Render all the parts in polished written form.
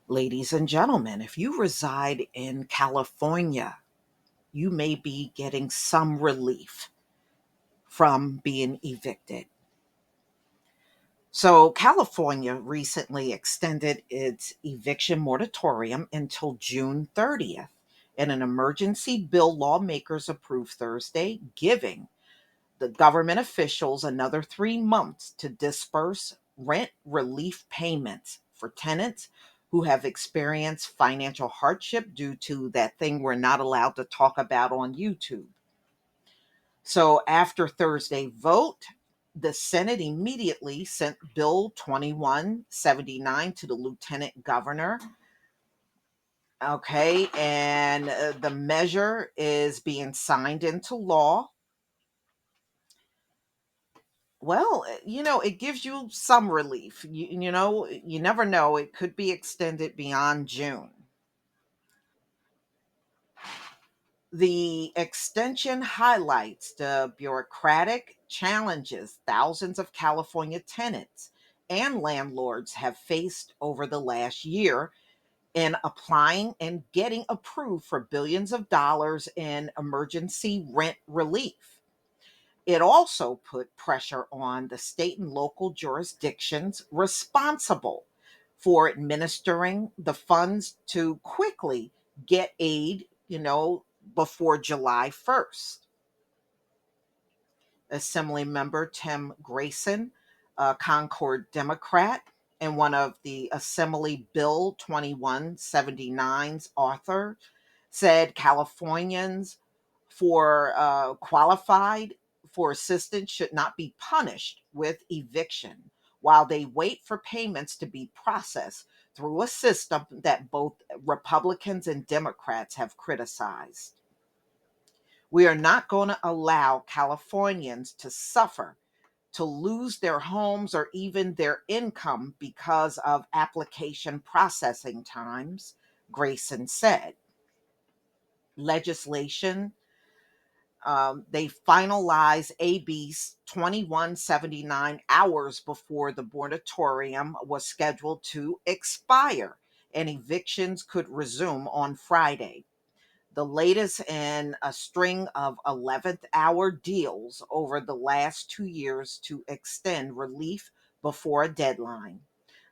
Ladies and gentlemen, if you reside in California, you may be getting some relief from being evicted. So, California recently extended its eviction moratorium until June 30th in an emergency bill lawmakers approved Thursday, giving the government officials another 3 months to disperse rent relief payments for tenants who have experienced financial hardship due to that thing we're not allowed to talk about on YouTube. So after Thursday vote, the Senate immediately sent Bill 2179 to the Lieutenant Governor. Okay, and the measure is being signed into law. Well, it gives you some relief. You never know. It could be extended beyond June. The extension highlights the bureaucratic challenges thousands of California tenants and landlords have faced over the last year in applying and getting approved for billions of dollars in emergency rent relief. It also put pressure on the state and local jurisdictions responsible for administering the funds to quickly get aid, before July 1st. Assembly member Tim Grayson, a Concord Democrat, and one of the Assembly Bill 2179's author, said Californians for qualified for assistance should not be punished with eviction while they wait for payments to be processed through a system that both Republicans and Democrats have criticized. We are not going to allow Californians to suffer, to lose their homes or even their income because of application processing times, Grayson said. Legislation, they finalized AB 2179 hours before the moratorium was scheduled to expire, and evictions could resume on Friday, the latest in a string of 11th hour deals over the last 2 years to extend relief before a deadline.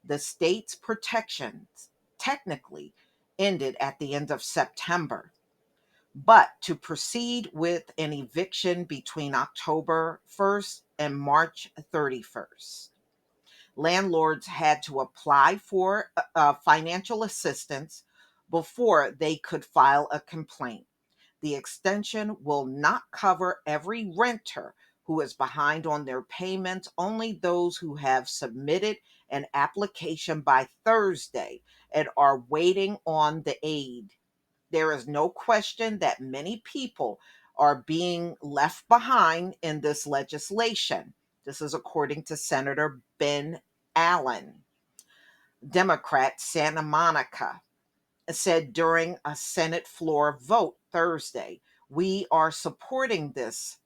The state's protections technically ended at the end of September, but to proceed with an eviction between October 1st and March 31st, landlords had to apply for financial assistance before they could file a complaint. The extension will not cover every renter who is behind on their payments, only those who have submitted an application by Thursday and are waiting on the aid. There is no question that many people are being left behind in this legislation. This is according to Senator Ben Allen, Democrat, Santa Monica, said during a Senate floor vote Thursday. We are supporting this,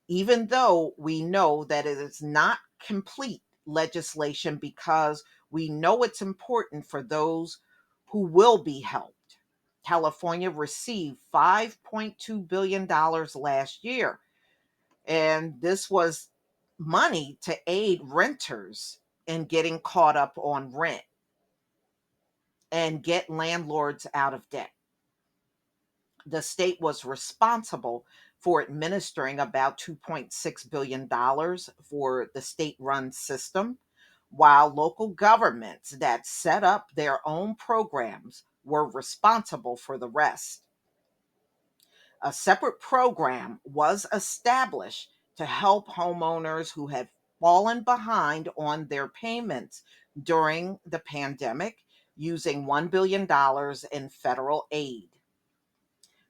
even though we know that it is not complete legislation because we know it's important for those who will be helped. California received $5.2 billion last year, and this was money to aid renters in getting caught up on rent and get landlords out of debt. The state was responsible for administering about $2.6 billion for the state run system, while local governments that set up their own programs were responsible for the rest. A separate program was established to help homeowners who had fallen behind on their payments during the pandemic, using $1 billion in federal aid.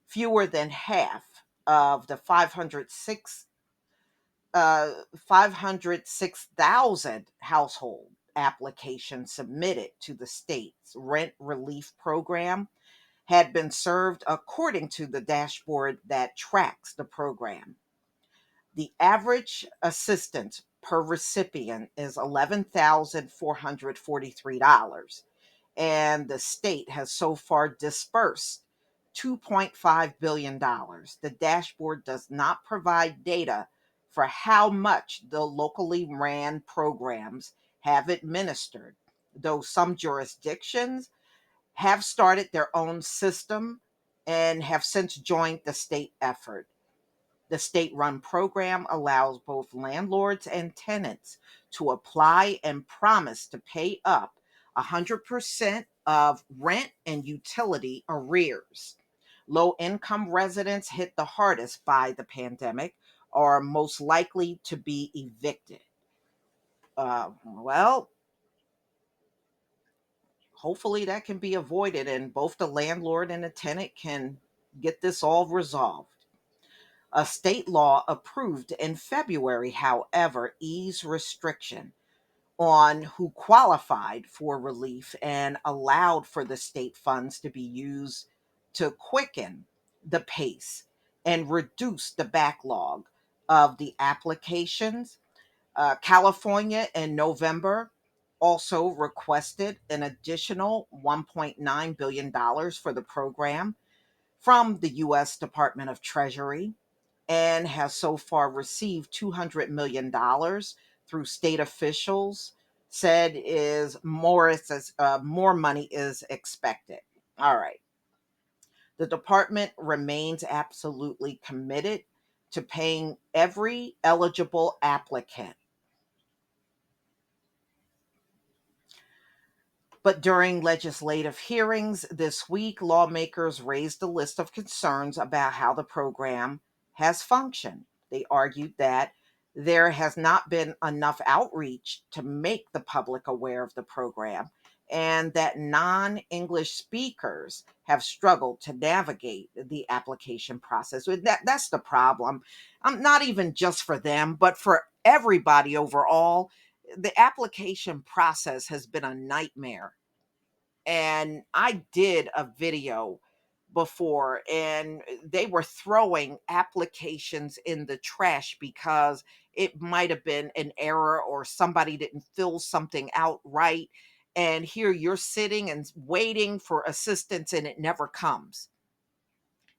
Fewer than half of the 506,000 household applications submitted to the state's rent relief program had been served, according to the dashboard that tracks the program. The average assistance per recipient is $11,443, and the state has so far dispersed $2.5 billion. The dashboard does not provide data for how much the locally ran programs have administered, though some jurisdictions have started their own system and have since joined the state effort. The state run program allows both landlords and tenants to apply and promise to pay up 100% of rent and utility arrears. Low income residents hit the hardest by the pandemic are most likely to be evicted. Well, hopefully that can be avoided and both the landlord and the tenant can get this all resolved. A state law approved in February, however, eased restriction on who qualified for relief and allowed for the state funds to be used to quicken the pace and reduce the backlog of the applications. California in November also requested an additional $1.9 billion for the program from the U.S. Department of Treasury and has so far received $200 million through state officials. Said is more money is expected. All right. The department remains absolutely committed to paying every eligible applicant. But during legislative hearings this week, lawmakers raised a list of concerns about how the program has functioned. They argued that there has not been enough outreach to make the public aware of the program, and that non English speakers have struggled to navigate the application process. That's the problem. Not even just for them, but for everybody overall. The application process has been a nightmare, and I did a video before and they were throwing applications in the trash because it might have been an error or somebody didn't fill something out right, and here you're sitting and waiting for assistance and it never comes.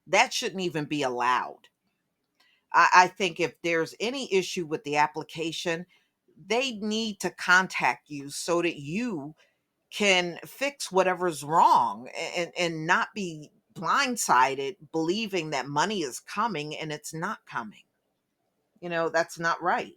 That shouldn't even be allowed. I think if there's any issue with the application, they need to contact you so that you can fix whatever's wrong and not be blindsided believing that money is coming and it's not coming. That's not right.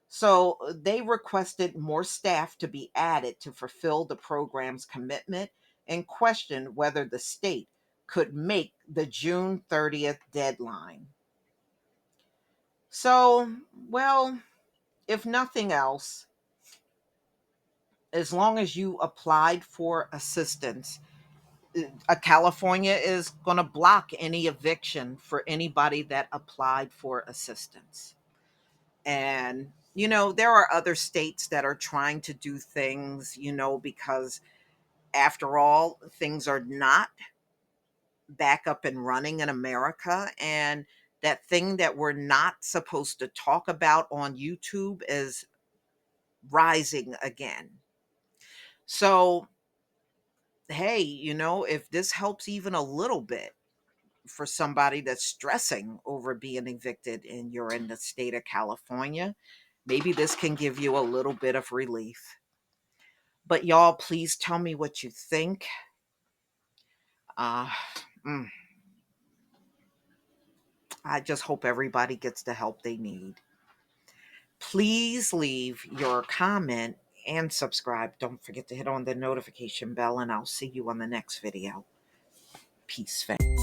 So they requested more staff to be added to fulfill the program's commitment and questioned whether the state could make the June 30th deadline. So, well, if nothing else, as long as you applied for assistance, California is going to block any eviction for anybody that applied for assistance. And, there are other states that are trying to do things, because after all, things are not back up and running in America. And that thing that we're not supposed to talk about on YouTube is rising again. So, hey, if this helps even a little bit, for somebody that's stressing over being evicted and you're in the state of California, maybe this can give you a little bit of relief. But y'all, please tell me what you think. Uh, mm, I just hope everybody gets the help they need. Please leave your comment and subscribe. Don't forget to hit on the notification bell, and I'll see you on the next video. Peace, fam.